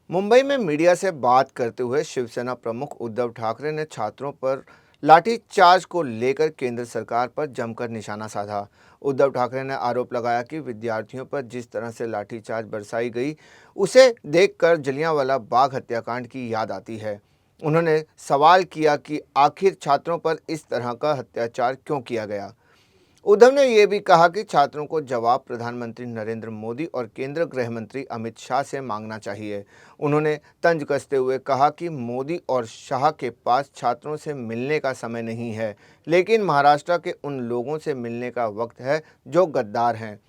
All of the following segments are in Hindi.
मुंबई में मीडिया से बात करते हुए शिवसेना प्रमुख उद्धव ठाकरे ने छात्रों पर लाठीचार्ज को लेकर केंद्र सरकार पर जमकर निशाना साधा। उद्धव ठाकरे ने आरोप लगाया कि विद्यार्थियों पर जिस तरह से लाठीचार्ज बरसाई गई, उसे देखकर जलियांवाला बाग हत्याकांड की याद आती है। उन्होंने सवाल किया कि आखिर छात्रों पर इस तरह का अत्याचार क्यों किया गया। उद्धव ने यह भी कहा कि छात्रों को जवाब प्रधानमंत्री नरेंद्र मोदी और केंद्रीय गृह मंत्री अमित शाह से मांगना चाहिए। उन्होंने तंज कसते हुए कहा कि मोदी और शाह के पास छात्रों से मिलने का समय नहीं है, लेकिन महाराष्ट्र के उन लोगों से मिलने का वक्त है जो गद्दार हैं।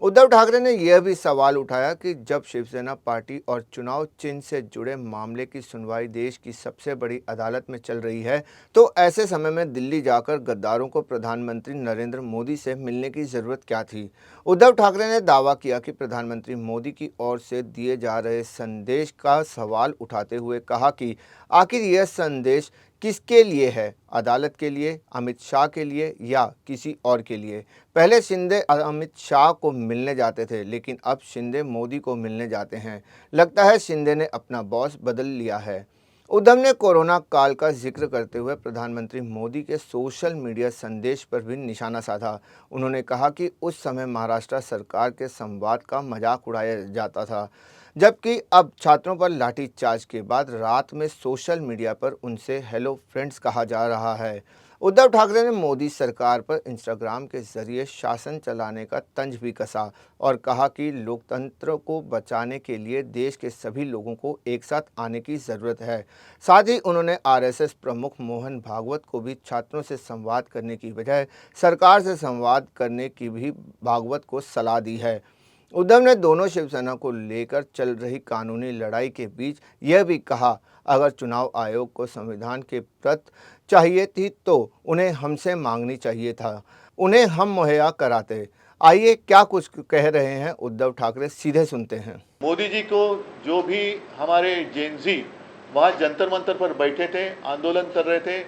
उद्धव ठाकरे ने यह भी सवाल उठाया कि जब शिवसेना पार्टी और चुनाव चिन्ह से जुड़े मामले की सुनवाई देश की सबसे बड़ी अदालत में चल रही है, तो ऐसे समय में दिल्ली जाकर गद्दारों को प्रधानमंत्री नरेंद्र मोदी से मिलने की जरूरत क्या थी। उद्धव ठाकरे ने दावा किया कि प्रधानमंत्री मोदी की ओर से दिए जा रहे संदेश का सवाल उठाते हुए कहा कि आखिर यह संदेश किसके लिए है, अदालत के लिए, अमित शाह के लिए या किसी और के लिए। पहले शिंदे अमित शाह को मिलने जाते थे, लेकिन अब शिंदे मोदी को मिलने जाते हैं। लगता है शिंदे ने अपना बॉस बदल लिया है। उद्धव ने कोरोना काल का जिक्र करते हुए प्रधानमंत्री मोदी के सोशल मीडिया संदेश पर भी निशाना साधा। उन्होंने कहा कि उस समय महाराष्ट्र सरकार के संवाद का मजाक उड़ाया जाता था, जबकि अब छात्रों पर लाठीचार्ज के बाद रात में सोशल मीडिया पर उनसे हेलो फ्रेंड्स कहा जा रहा है। उद्धव ठाकरे ने मोदी सरकार पर इंस्टाग्राम के जरिए शासन चलाने का तंज भी कसा और कहा कि लोकतंत्र को बचाने के लिए देश के सभी लोगों को एक साथ आने की ज़रूरत है। साथ ही उन्होंने आरएसएस प्रमुख मोहन भागवत को भी छात्रों से संवाद करने की बजाय सरकार से संवाद करने की भी भागवत को सलाह दी है। उद्धव ने दोनों शिवसेना को लेकर चल रही कानूनी लड़ाई के बीच यह भी कहा, अगर चुनाव आयोग को संविधान की प्रत चाहिए थी तो उन्हें हमसे मांगनी चाहिए था, उन्हें हम मुहैया कराते। आइए क्या कुछ कह रहे हैं उद्धव ठाकरे, सीधे सुनते हैं। मोदी जी को जो भी हमारे जेनजी वहाँ जंतर मंतर पर बैठे थे, आंदोलन कर रहे थे,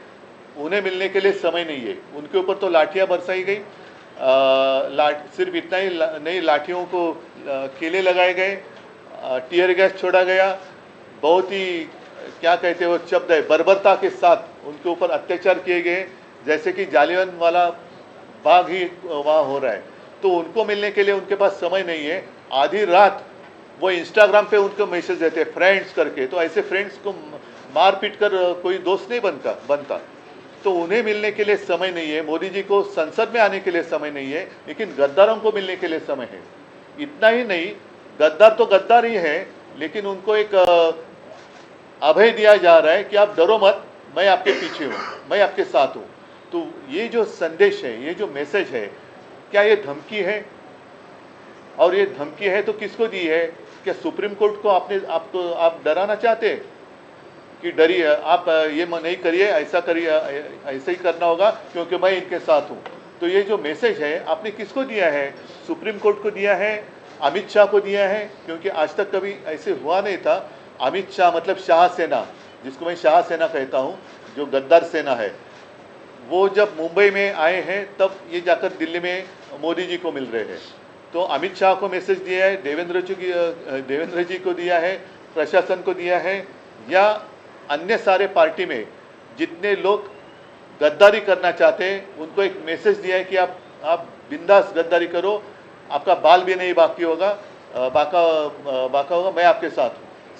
उन्हें मिलने के लिए समय नहीं है। उनके ऊपर तो लाठियाँ बरसाई गई, सिर्फ इतना ही नहीं, लाठियों को कीले लगाए गए, टीयर गैस छोड़ा गया। बहुत ही क्या कहते हैं वो शब्द है, बर्बरता के साथ उनके ऊपर अत्याचार किए गए, जैसे कि जालियनवाला बाग ही वहाँ हो रहा है। तो उनको मिलने के लिए उनके पास समय नहीं है। आधी रात वो इंस्टाग्राम पे उनको मैसेज देते हैं फ्रेंड्स करके, तो ऐसे फ्रेंड्स को मार पीट कर कोई दोस्त नहीं बनता। तो उन्हें मिलने के लिए समय नहीं है। मोदी जी को संसद में आने के लिए समय नहीं है, लेकिन गद्दारों को मिलने के लिए समय है। इतना ही नहीं, गद्दार तो गद्दार ही है, लेकिन उनको एक अभय दिया जा रहा है कि आप डरो मत, मैं आपके पीछे हूँ, मैं आपके साथ हूँ। तो ये जो संदेश है, ये जो मैसेज है, क्या ये धमकी है? और ये धमकी है तो किसको दी है? क्या सुप्रीम कोर्ट को आप डराना चाहते हैं कि डरिए, आप ये नहीं करिए, ऐसा करिए, ऐसा ही करना होगा क्योंकि मैं इनके साथ हूँ। तो ये जो मैसेज है आपने किसको दिया है? सुप्रीम कोर्ट को दिया है, अमित शाह को दिया है, क्योंकि आज तक कभी ऐसे हुआ नहीं था। अमित शाह मतलब शाह सेना, जिसको मैं शाह सेना कहता हूँ, जो गद्दार सेना है, वो जब मुंबई में आए हैं तब ये जाकर दिल्ली में मोदी जी को मिल रहे हैं। तो अमित शाह को मैसेज दिया है, देवेंद्र जी को दिया है, प्रशासन को दिया है, या अन्य सारे पार्टी में जितने लोग गद्दारी करना चाहते हैं उनको एक मैसेज दिया है कि आप बिंदास गद्दारी करो, आपका बाल भी नहीं बाकी होगा, बाका होगा, मैं आपके साथ हूँ।